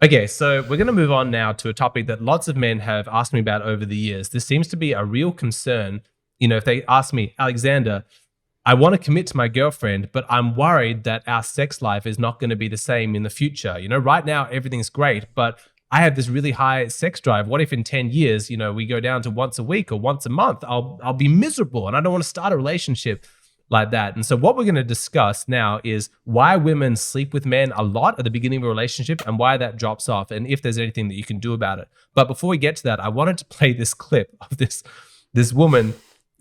Okay, so we're going to move on now to a topic that lots of men have asked me about over the years. This seems to be a real concern. If they ask me, Alexander, I want to commit to my girlfriend, but I'm worried that our sex life is not going to be the same in the future. Right now everything's great, but I have this really high sex drive. What if in 10 years, we go down to once a week or once a month? I'll be miserable and I don't want to start a relationship like that. And so what we're going to discuss now is why women sleep with men a lot at the beginning of a relationship and why that drops off and if there's anything that you can do about it. But before we get to that, I wanted to play this clip of this woman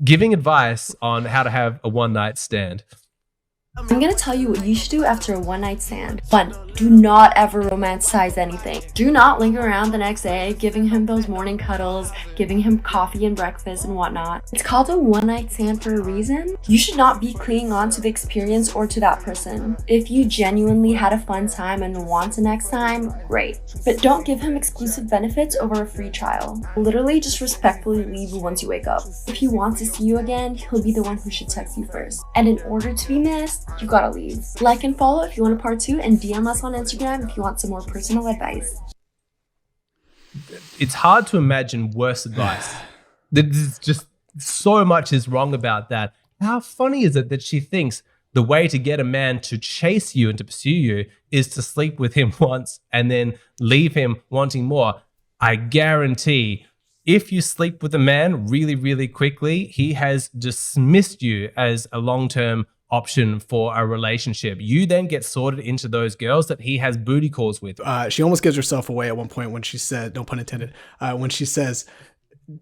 giving advice on how to have a one-night stand. I'm gonna tell you what you should do after a one-night stand. 1. Do not ever romanticize anything. Do not linger around the next day, giving him those morning cuddles, giving him coffee and breakfast and whatnot. It's called a one-night stand for a reason. You should not be clinging on to the experience or to that person. If you genuinely had a fun time and want a next time, great. But don't give him exclusive benefits over a free trial. Literally just respectfully leave once you wake up. If he wants to see you again, he'll be the one who should text you first. And in order to be missed, you gotta leave. Like and follow if you want a part 2, and DM us on Instagram if you want some more personal advice. It's hard to imagine worse advice. There's just so much is wrong about that. How funny is it that she thinks the way to get a man to chase you and to pursue you is to sleep with him once and then leave him wanting more? I guarantee if you sleep with a man really, really quickly, he has dismissed you as a long-term option for a relationship. You then get sorted into those girls that he has booty calls with. She almost gives herself away at one point when she said, no pun intended, when she says,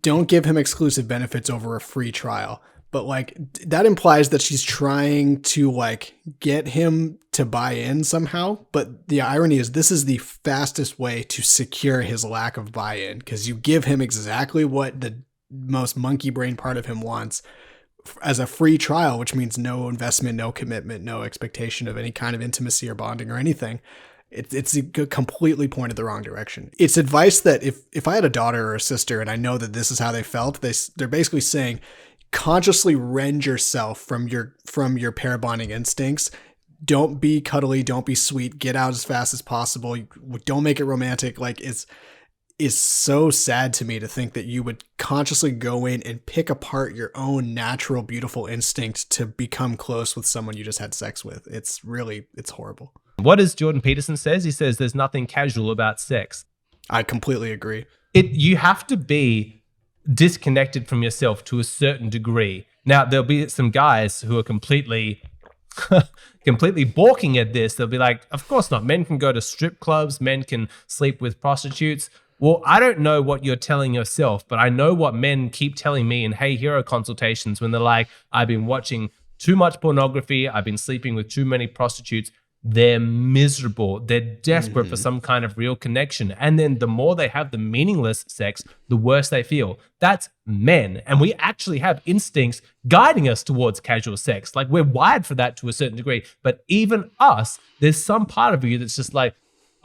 don't give him exclusive benefits over a free trial. But like that implies that she's trying to like get him to buy in somehow. But the irony is this is the fastest way to secure his lack of buy-in, because you give him exactly what the most monkey brain part of him wants as a free trial, which means no investment, no commitment, no expectation of any kind of intimacy or bonding or anything. It's completely pointed the wrong direction. It's advice that if I had a daughter or a sister and I know that this is how they felt, they're basically saying, consciously rend yourself from your pair bonding instincts. Don't be cuddly, don't be sweet, get out as fast as possible. Don't make it romantic. Like is so sad to me to think that you would consciously go in and pick apart your own natural, beautiful instinct to become close with someone you just had sex with. It's horrible. What does Jordan Peterson says? He says there's nothing casual about sex. I completely agree. You have to be disconnected from yourself to a certain degree. Now, there'll be some guys who are completely balking at this. They'll be like, of course not. Men can go to strip clubs. Men can sleep with prostitutes. Well, I don't know what you're telling yourself, but I know what men keep telling me in Hey Hero consultations when they're like, I've been watching too much pornography. I've been sleeping with too many prostitutes. They're miserable. They're desperate for some kind of real connection. And then the more they have the meaningless sex, the worse they feel. That's men. And we actually have instincts guiding us towards casual sex. Like we're wired for that to a certain degree. But even us, there's some part of you that's just like,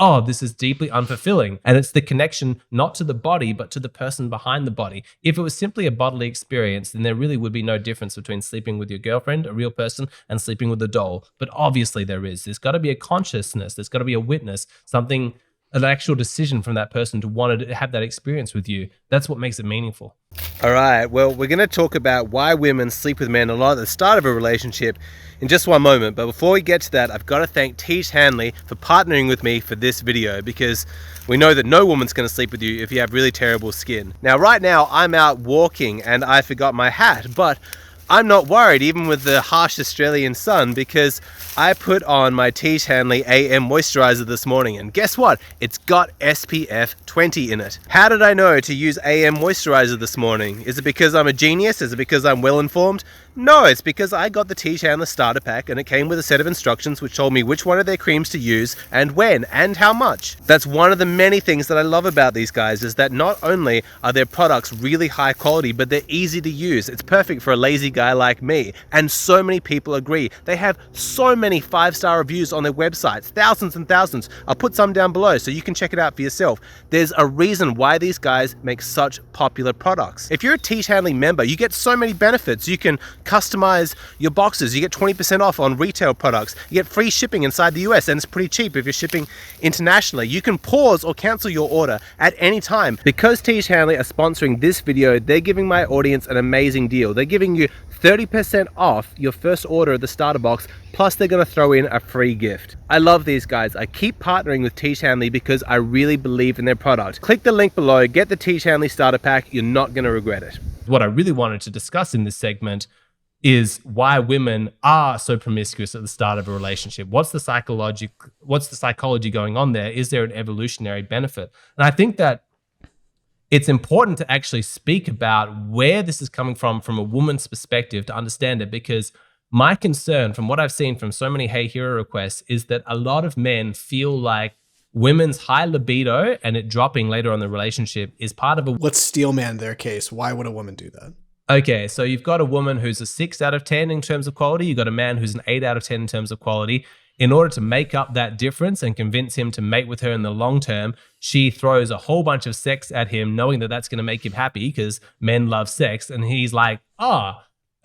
oh, this is deeply unfulfilling. And it's the connection not to the body, but to the person behind the body. If it was simply a bodily experience, then there really would be no difference between sleeping with your girlfriend, a real person, and sleeping with a doll. But obviously there is. There's got to be a consciousness. There's got to be a witness, something, an actual decision from that person to want to have that experience with you. That's what makes it meaningful. All right, well, we're going to talk about why women sleep with men a lot at the start of a relationship in just one moment. But before we get to that, I've got to thank Tiege Hanley for partnering with me for this video, because we know that no woman's going to sleep with you if you have really terrible skin. Now, right now, I'm out walking and I forgot my hat, but I'm not worried even with the harsh Australian sun, because I put on my Tiege Hanley AM moisturizer this morning, and guess what? It's got SPF 20 in it. How did I know to use AM moisturizer this morning? Is it because I'm a genius? Is it because I'm well informed? No, it's because I got the Tiege Hanley starter pack and it came with a set of instructions which told me which one of their creams to use and when and how much. That's one of the many things that I love about these guys, is that not only are their products really high quality, but they're easy to use. It's perfect for a lazy guy like me, and so many people agree. They have so many 5-star reviews on their websites, thousands and thousands. I'll put some down below so you can check it out for yourself. There's a reason why these guys make such popular products. If you're a Tiege Hanley member, you get so many benefits. You can customize your boxes. You get 20% off on retail products. You get free shipping inside the US, and it's pretty cheap if you're shipping internationally. You can pause or cancel your order at any time. Because Tiege Hanley are sponsoring this video, they're giving my audience an amazing deal. They're giving you 30% off your first order of the starter box, plus they're going to throw in a free gift. I love these guys. I keep partnering with Tiege Hanley because I really believe in their product. Click the link below, get the Tiege Hanley starter pack. You're not going to regret it. What I really wanted to discuss in this segment is why women are so promiscuous at the start of a relationship. What's the psychology going on there? Is there an evolutionary benefit? And I think that it's important to actually speak about where this is coming from a woman's perspective to understand it, because my concern from what I've seen from so many Hey Hero requests is that a lot of men feel like women's high libido and it dropping later on in the relationship is part of a... Let's steelman their case. Why would a woman do that? Okay, so you've got a woman who's a 6 out of 10 in terms of quality. You've got a man who's an 8 out of 10 in terms of quality. In order to make up that difference and convince him to mate with her in the long term, she throws a whole bunch of sex at him, knowing that that's going to make him happy because men love sex. And he's like,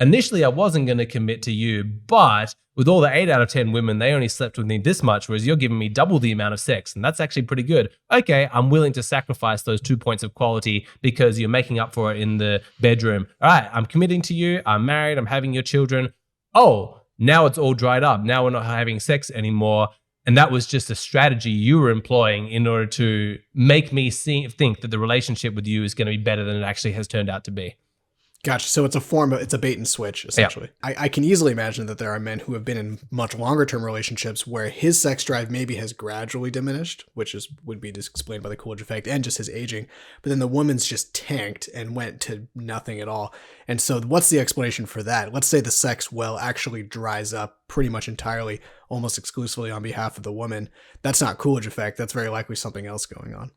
initially I wasn't going to commit to you, but with all the 8 out of 10 women, they only slept with me this much, whereas you're giving me double the amount of sex. And that's actually pretty good. Okay, I'm willing to sacrifice those 2 points of quality because you're making up for it in the bedroom. All right, I'm committing to you. I'm married. I'm having your children. Oh, now it's all dried up. Now we're not having sex anymore. And that was just a strategy you were employing in order to make me think that the relationship with you is going to be better than it actually has turned out to be. Gotcha. So it's a bait and switch, essentially. Yeah. I can easily imagine that there are men who have been in much longer term relationships where his sex drive maybe has gradually diminished, which would be explained by the Coolidge effect and just his aging. But then the woman's just tanked and went to nothing at all. And so what's the explanation for that? Let's say the sex well actually dries up pretty much entirely, almost exclusively on behalf of the woman. That's not Coolidge effect. That's very likely something else going on.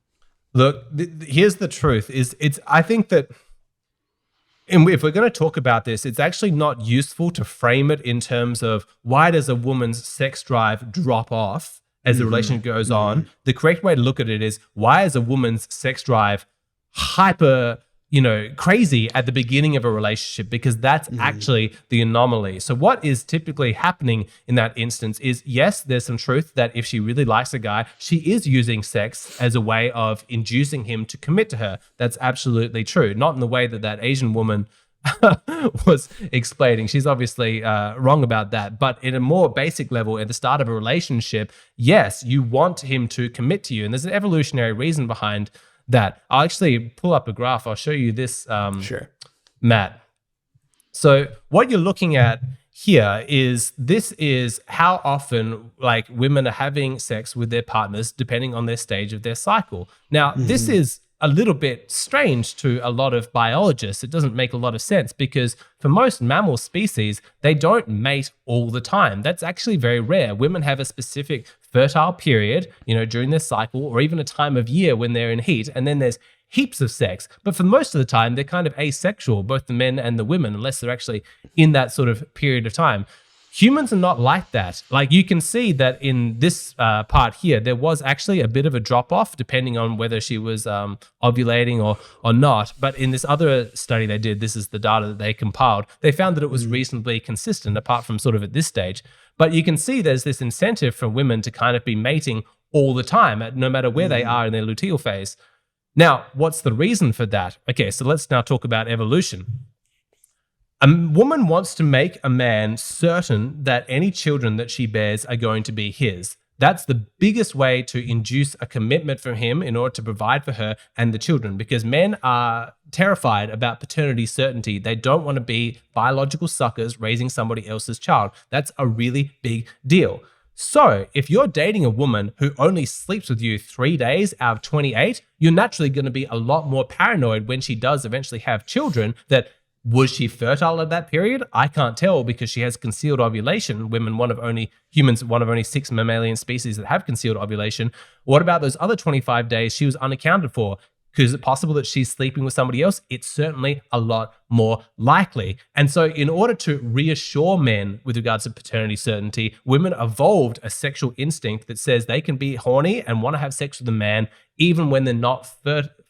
Look, here's the truth. I think that... And if we're going to talk about this, it's actually not useful to frame it in terms of why does a woman's sex drive drop off as the relationship goes on. The correct way to look at it is why is a woman's sex drive hyper, crazy at the beginning of a relationship, because that's actually the anomaly. So what is typically happening in that instance is, yes, there's some truth that if she really likes a guy, she is using sex as a way of inducing him to commit to her. That's absolutely true. Not in the way that Asian woman was explaining. She's obviously wrong about that. But in a more basic level, at the start of a relationship, yes, you want him to commit to you. And there's an evolutionary reason behind that. I'll actually pull up a graph. I'll show you this, Sure. Matt. So what you're looking at here is how often women are having sex with their partners depending on their stage of their cycle. Now, this is a little bit strange to a lot of biologists. It doesn't make a lot of sense because for most mammal species, they don't mate all the time. That's actually very rare. Women have a specific fertile period, during their cycle, or even a time of year when they're in heat, and then there's heaps of sex. But for most of the time, they're kind of asexual, both the men and the women, unless they're actually in that sort of period of time. Humans are not like that. You can see that in this part here, there was actually a bit of a drop-off depending on whether she was ovulating or not. But in this other study they did, this is the data that they compiled, they found that it was reasonably consistent apart from sort of at this stage. But you can see there's this incentive for women to kind of be mating all the time, no matter where they are in their luteal phase. Now, what's the reason for that? Okay, so let's now talk about evolution. A woman wants to make a man certain that any children that she bears are going to be his. That's the biggest way to induce a commitment from him in order to provide for her and the children, because men are terrified about paternity certainty. They don't want to be biological suckers raising somebody else's child. That's a really big deal. So if you're dating a woman who only sleeps with you 3 days out of 28, you're naturally going to be a lot more paranoid when she does eventually have children that, was she fertile at that period? I can't tell because she has concealed ovulation. Humans, one of only 6 mammalian species that have concealed ovulation. What about those other 25 days she was unaccounted for? Is it possible that she's sleeping with somebody else? It's certainly a lot more likely. And so in order to reassure men with regards to paternity certainty, women evolved a sexual instinct that says they can be horny and want to have sex with a man even when they're not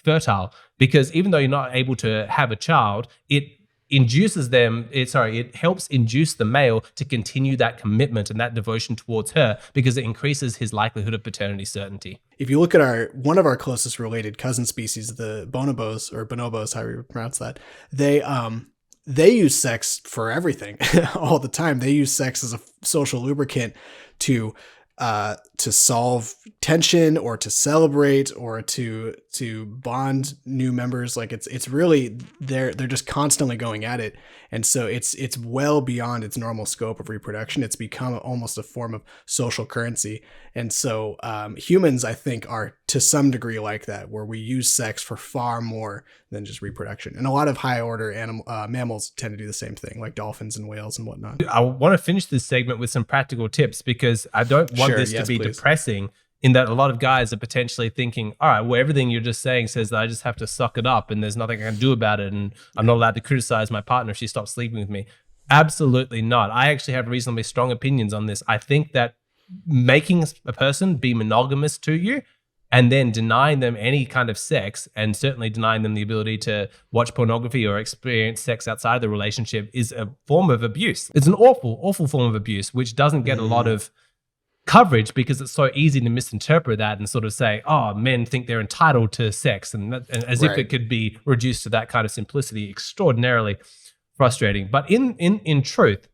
fertile. Because even though you're not able to have a child, it it helps induce the male to continue that commitment and that devotion towards her because it increases his likelihood of paternity certainty. If you look at one of our closest related cousin species, the bonobos or bonobos, however you pronounce that, they use sex for everything all the time. They use sex as a social lubricant to solve tension or to celebrate or to bond new members. Like it's really, they're just constantly going at it. And so it's well beyond its normal scope of reproduction. It's become almost a form of social currency. And so humans, I think, are to some degree like that, where we use sex for far more than just reproduction. And a lot of high order mammals tend to do the same thing, like dolphins and whales and whatnot. I want to finish this segment with some practical tips because I don't want this to be depressing, in that a lot of guys are potentially thinking, all right, well, everything you're just saying says that I just have to suck it up and there's nothing I can do about it and I'm not allowed to criticize my partner if she stops sleeping with me. Absolutely not. I actually have reasonably strong opinions on this. I think that making a person be monogamous to you and then denying them any kind of sex, and certainly denying them the ability to watch pornography or experience sex outside of the relationship, is a form of abuse. It's an awful, awful form of abuse, which doesn't get a lot of coverage because it's so easy to misinterpret that and sort of say, oh, men think they're entitled to sex, and as if it could be reduced to that kind of simplicity. Extraordinarily frustrating. But in truth,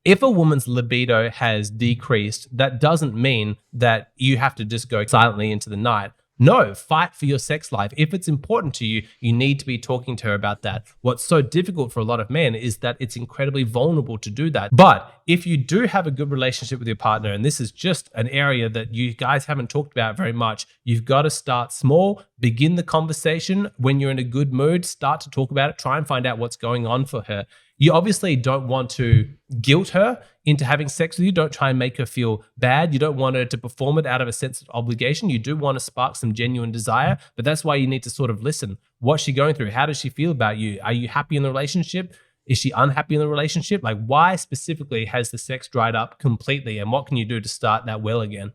if a woman's libido has decreased, that doesn't mean that you have to just go silently into the night. No, fight for your sex life. If it's important to you, you need to be talking to her about that. What's so difficult for a lot of men is that it's incredibly vulnerable to do that. But if you do have a good relationship with your partner, and this is just an area that you guys haven't talked about very much, you've got to start small, begin the conversation. When you're in a good mood, start to talk about it, try and find out what's going on for her. You obviously don't want to guilt her into having sex with you. Don't try and make her feel bad. You don't want her to perform it out of a sense of obligation. You do want to spark some genuine desire, but that's why you need to sort of listen. What's she going through? How does she feel about you? Are you happy in the relationship? Is she unhappy in the relationship? Like, why specifically has the sex dried up completely? And what can you do to start that well again?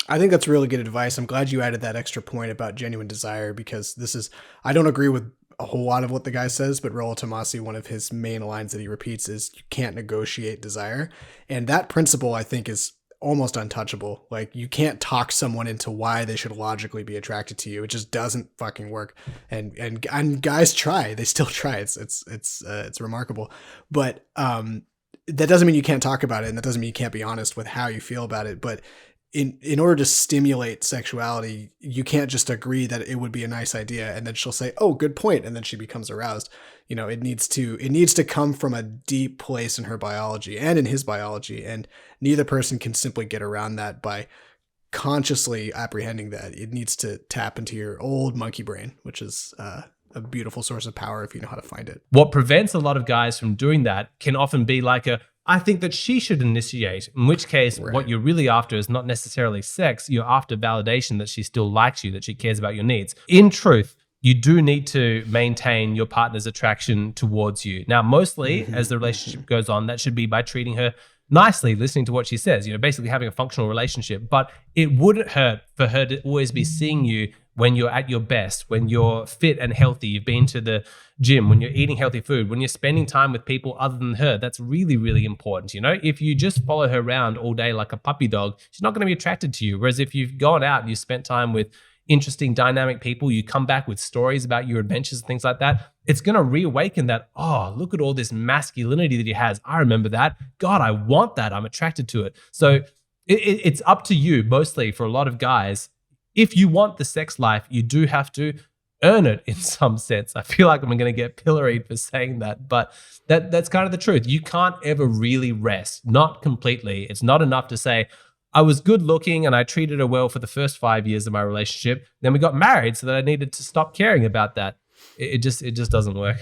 I think that's really good advice. I'm glad you added that extra point about genuine desire, because I don't agree with a whole lot of what the guy says, but Rollo Tomasi, one of his main lines that he repeats is, you can't negotiate desire. And that principle, I think, is almost untouchable. Like, you can't talk someone into why they should logically be attracted to you. It just doesn't fucking work. And guys try, they still try. It's remarkable. But that doesn't mean you can't talk about it. And that doesn't mean you can't be honest with how you feel about it. But in order to stimulate sexuality, you can't just agree that it would be a nice idea and then she'll say, oh, good point, and then she becomes aroused. You know, it needs to come from a deep place in her biology and in his biology, and neither person can simply get around that by consciously apprehending that. It needs to tap into your old monkey brain, which is a beautiful source of power if you know how to find it. What prevents a lot of guys from doing that can often be like I think that she should initiate, in which case what you're really after is not necessarily sex. You're after validation that she still likes you, that she cares about your needs. In truth, you do need to maintain your partner's attraction towards you. Now, mostly as the relationship goes on, that should be by treating her nicely, listening to what she says, basically having a functional relationship. But it wouldn't hurt for her to always be seeing you when you're at your best, when you're fit and healthy, you've been to the gym, when you're eating healthy food, when you're spending time with people other than her. That's really, really important. If you just follow her around all day like a puppy dog, she's not going to be attracted to you. Whereas if you've gone out and you spent time with interesting, dynamic people, you come back with stories about your adventures and things like that, it's going to reawaken that, oh, look at all this masculinity that he has. I remember that. God, I want that. I'm attracted to it. So it's up to you, mostly for a lot of guys. If you want the sex life, you do have to earn it in some sense. I feel like I'm going to get pilloried for saying that, but that's kind of the truth. You can't ever really rest, not completely. It's not enough to say, I was good looking and I treated her well for the first 5 years of my relationship. Then we got married so that I needed to stop caring about that. It just doesn't work.